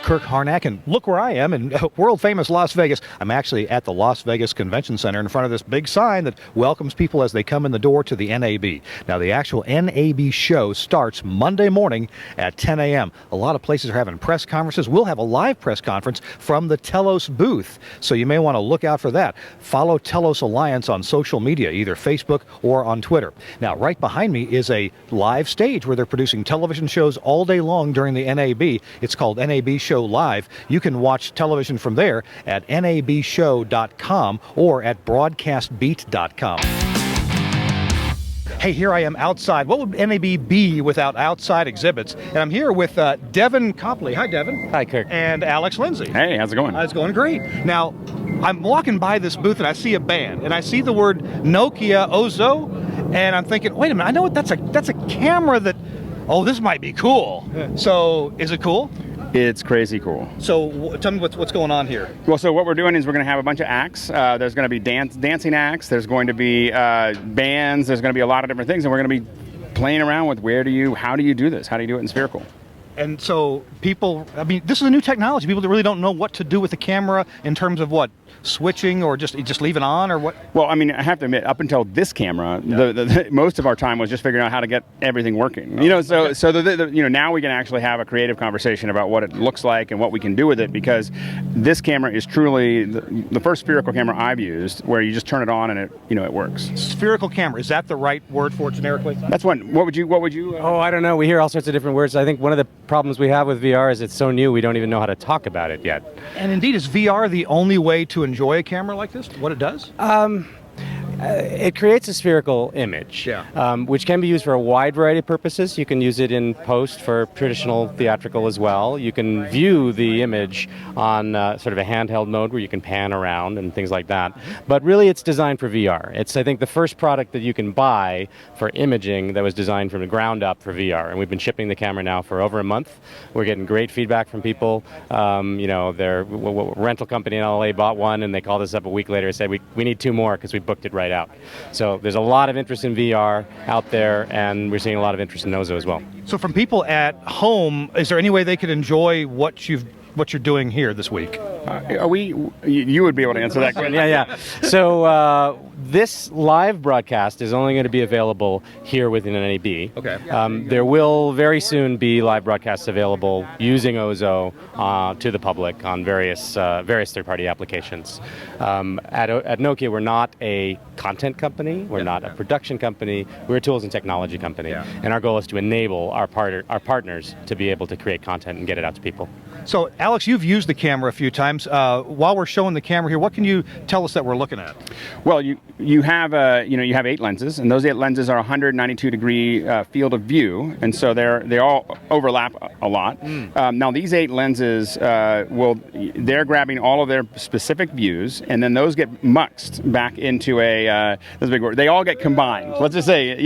Kirk Carnac, and look where I am in world-famous Las Vegas. I'm actually at the Las Vegas Convention Center in front of this big sign that welcomes people as they come in the door to the NAB. Now, the actual NAB show starts Monday morning at 10 a.m. A lot of places are having press conferences. We'll have a live press conference from the Telos booth, so you may want to look out for that. Follow Telos Alliance on social media, either Facebook or on Twitter. Now, right behind me is a live stage where they're producing television shows all day long during the NAB. It's called NAB Show Live. You can watch television from there at nabshow.com or at broadcastbeat.com. Hey, here I am outside. What would NAB be without outside exhibits? And I'm here with Devin Copley. Hi, Devin. Hi, Kirk. And Alex Lindsay. Hey, how's it going? It's going great. Now, I'm walking by this booth and I see a band, and I see the word Nokia OZO, and I'm thinking, wait a minute, I know what that's a camera that, oh, this might be cool. So, is it cool? It's crazy cool. So tell me what's going on here. Well, so what we're doing is we're going to have a bunch of acts. There's going to be dancing acts. There's going to be bands. There's going to be a lot of different things, and we're going to be playing around with how do you do this? How do you do it in spherical? And so people, I mean, this is a new technology. People that really don't know what to do with the camera in terms of what, switching or just leave it on or what? Well, I mean, I have to admit, up until this camera, most of our time was just figuring out how to get everything working. You know, so now we can actually have a creative conversation about what it looks like and what we can do with it, because this camera is truly the first spherical camera I've used where you just turn it on and it works. Spherical camera, is that the right word for it generically? That's what would you? Oh, I don't know. We hear all sorts of different words. I think one of the problems we have with VR is it's so new we don't even know how to talk about it yet. And indeed, is VR the only way to enjoy a camera like this? What it does? It creates a spherical image, which can be used for a wide variety of purposes. You can use it in post for traditional theatrical as well. You can view the image on sort of a handheld mode where you can pan around and things like that. But really, it's designed for VR. It's, I think, the first product that you can buy for imaging that was designed from the ground up for VR. And we've been shipping the camera now for over a month. We're getting great feedback from people. Their rental company in LA bought one, and they called us up a week later and said, we need 2 more because we booked it right out. So there's a lot of interest in VR out there, and we're seeing a lot of interest in OZO as well. So from people at home, is there any way they could enjoy what you're doing here this week? You would be able to answer that question. Yeah. So this live broadcast is only going to be available here within NAB. Okay. There will very soon be live broadcasts available using OZO to the public on various third-party applications. At Nokia, we're not a content company. We're not a production company. We're a tools and technology company. Yeah. And our goal is to enable our partners to be able to create content and get it out to people. So, Alex, you've used the camera a few times. While we're showing the camera here, what can you tell us that we're looking at? Well, you have 8 lenses, and those 8 lenses are 192-degree field of view, and so they all overlap a lot. Now, these 8 lenses they're grabbing all of their specific views, and then those get muxed back into that's a big word. They all get combined. Let's just say,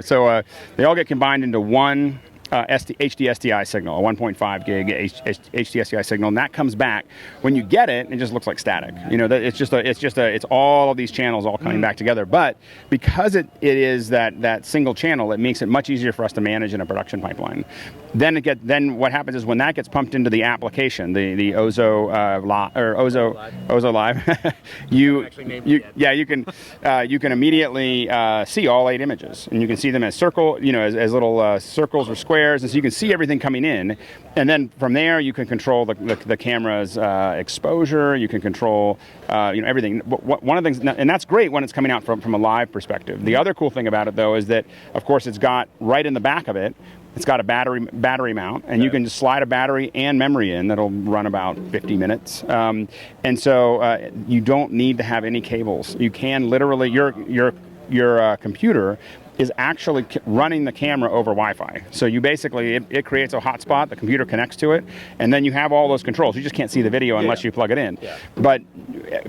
So they all get combined into one HD SDI signal, a 1.5 gig HD SDI signal, and that comes back. When you get it, it just looks like static. It's all of these channels all coming back together. But because it is that single channel, it makes it much easier for us to manage in a production pipeline. Then what happens is when that gets pumped into the application, the OZO OZO Live, you can immediately see all 8 images, and you can see them as as little circles or squares. And so you can see everything coming in, and then from there you can control the camera's exposure. You can control everything. One of the things, and that's great when it's coming out from a live perspective. The other cool thing about it, though, is that of course it's got right in the back of it. It's got a battery mount, and you can just slide a battery and memory in that'll run about 50 minutes. And so you don't need to have any cables. You can literally your computer is actually running the camera over Wi-Fi. So you basically, it creates a hotspot, the computer connects to it, and then you have all those controls. You just can't see the video unless you plug it in. Yeah. But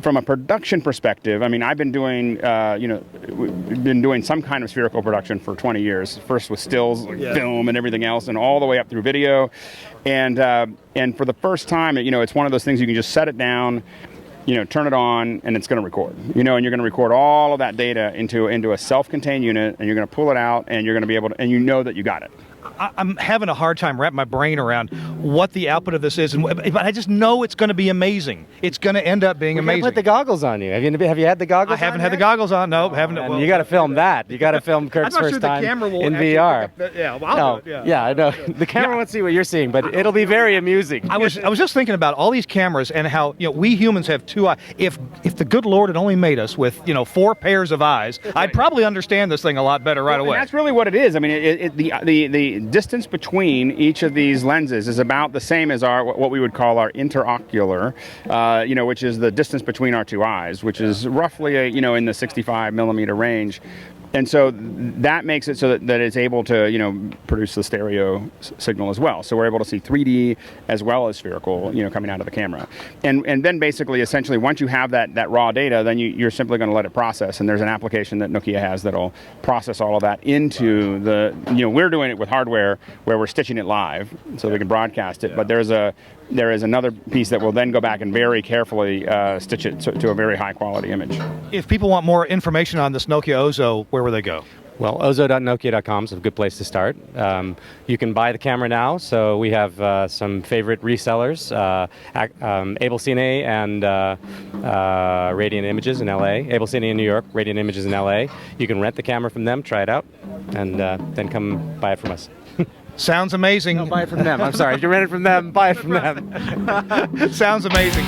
from a production perspective, I mean, I've been doing, we've been doing some kind of spherical production for 20 years. First with stills, film and everything else, and all the way up through video. And for the first time, it's one of those things you can just set it down, turn it on, and it's going to record. And you're going to record all of that data into a self-contained unit, and you're going to pull it out, and you're going to be able to, and that you got it. I'm having a hard time wrapping my brain around what the output of this is, but I just know it's going to be amazing. It's going to end up being amazing. Put the goggles on you. Have you had the goggles? I haven't had the goggles on. No, haven't. And you got to film that. You got to film Kirk's first time in VR. Yeah, I know. The camera won't see what you're seeing, but it'll be very amusing. I was just thinking about all these cameras and how we humans have two eyes. If the good Lord had only made us with 4 pairs of eyes, I'd probably understand this thing a lot better right away. And that's really what it is. I mean, the distance between each of these lenses is about the same as what we would call our interocular, which is the distance between our two eyes, which is roughly in the 65 millimeter range. And so that makes it so that it's able to, produce the stereo signal as well. So we're able to see 3D as well as spherical, coming out of the camera. And then basically, essentially, once you have that raw data, then you're simply going to let it process. And there's an application that Nokia has that'll process all of that into the, we're doing it with hardware where we're stitching it live so we can broadcast it. But there is another piece that will then go back and very carefully stitch it to a very high quality image. If people want more information on this Nokia OZO, where will they go? Well, ozo.nokia.com is a good place to start. You can buy the camera now, so we have some favorite resellers, AbelCine and Radiant Images in LA, AbelCine in New York, Radiant Images in LA. You can rent the camera from them, try it out, and then come buy it from us. Sounds amazing. No, buy it from them. I'm sorry. If you rent it from them, buy it from them. Sounds amazing.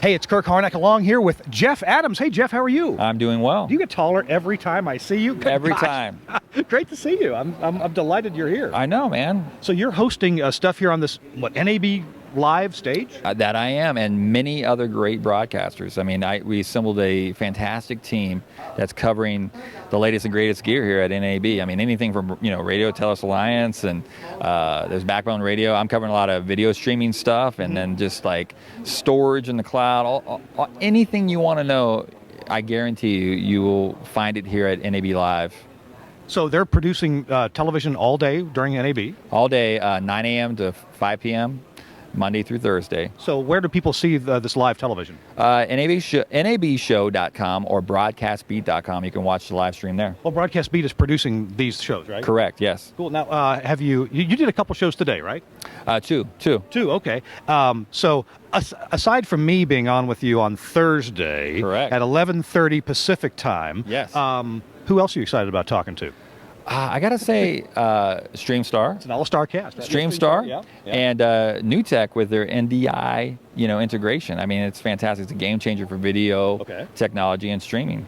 Hey, it's Kirk Carnac along here with Jeff Adams. Hey, Jeff, how are you? I'm doing well. Do you get taller every time I see you? Every time. Great to see you. I'm delighted you're here. I know, man. So you're hosting stuff here on this, NAB live stage? That I am, and many other great broadcasters. I mean, we assembled a fantastic team that's covering the latest and greatest gear here at NAB. I mean, anything from Radio Telos Alliance, and there's Backbone Radio. I'm covering a lot of video streaming stuff, and then just like storage in the cloud. All anything you want to know, I guarantee you will find it here at NAB Live. So they're producing television all day during NAB? All day, 9 a.m. to 5 p.m. Monday through Thursday. So where do people see this live television? NABshow.com or broadcastbeat.com. You can watch the live stream there. Well, Broadcast Beat is producing these shows, right? Correct, yes. Cool. Now, have you did a couple shows today, right? Two, okay. So aside from me being on with you on Thursday, correct, at 11:30 Pacific time, yes. Who else are you excited about talking to? I gotta say, StreamStar. It's an all-star cast. StreamStar, yeah. And NewTek with their NDI, integration. I mean, it's fantastic. It's a game changer for video technology and streaming.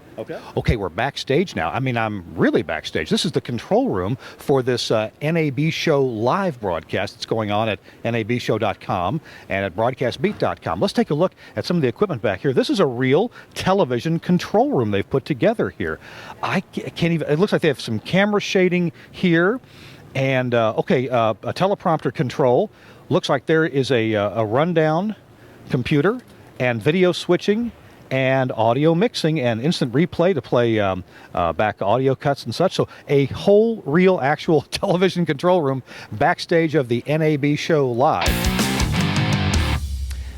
Okay, we're backstage now. I mean, I'm really backstage. This is the control room for this NAB Show live broadcast that's going on at nabshow.com and at broadcastbeat.com. Let's take a look at some of the equipment back here. This is a real television control room they've put together here. I can't even, it looks like they have some camera shading here and, a teleprompter control. Looks like there is a rundown computer and video switching and audio mixing and instant replay to play back audio cuts and such. So a whole real actual television control room backstage of the NAB Show live.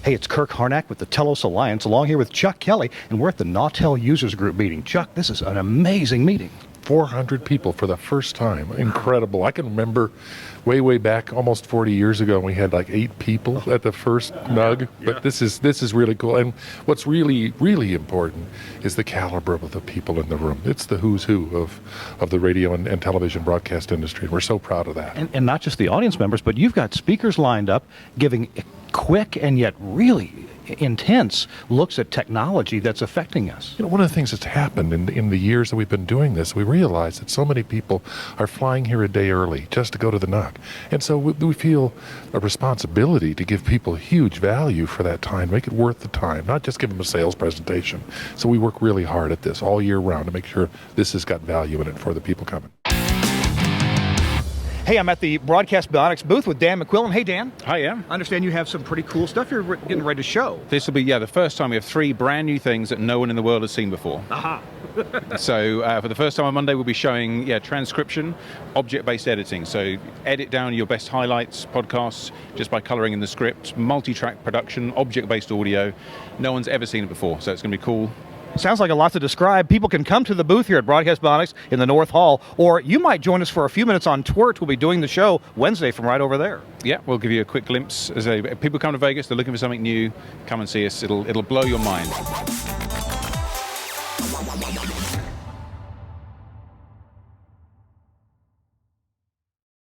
Hey, it's Kirk Carnac with the Telos Alliance along here with Chuck Kelly, and we're at the Nautel Users Group meeting. Chuck, this is an amazing meeting. 400 people for the first time. Incredible. I can remember way back almost 40 years ago we had like 8 people at the first NUG, but this is really cool. And what's really important is the caliber of the people in the room. It's the who's who of the radio and television broadcast industry. We're so proud of that. And not just the audience members, but you've got speakers lined up giving quick and yet really intense looks at technology that's affecting us. One of the things that's happened in the years that we've been doing this, we realize that so many people are flying here a day early just to go to the NUG. And so we feel a responsibility to give people huge value for that time, make it worth the time, not just give them a sales presentation. So we work really hard at this all year round to make sure this has got value in it for the people coming. Hey, I'm at the Broadcast Bionics booth with Dan McQuillan. Hey, Dan. Hi, yeah. I understand you have some pretty cool stuff you're getting ready to show. This will be, the first time we have 3 brand new things that no one in the world has seen before. Aha. So for the first time on Monday, we'll be showing transcription, object-based editing. So edit down your best highlights, podcasts, just by coloring in the script, multi-track production, object-based audio. No one's ever seen it before, so it's going to be cool. Sounds like a lot to describe. People can come to the booth here at Broadcast Bionics in the North Hall, or you might join us for a few minutes on Twirt. We'll be doing the show Wednesday from right over there. Yeah, we'll give you a quick glimpse. As people come to Vegas, they're looking for something new. Come and see us. It'll blow your mind.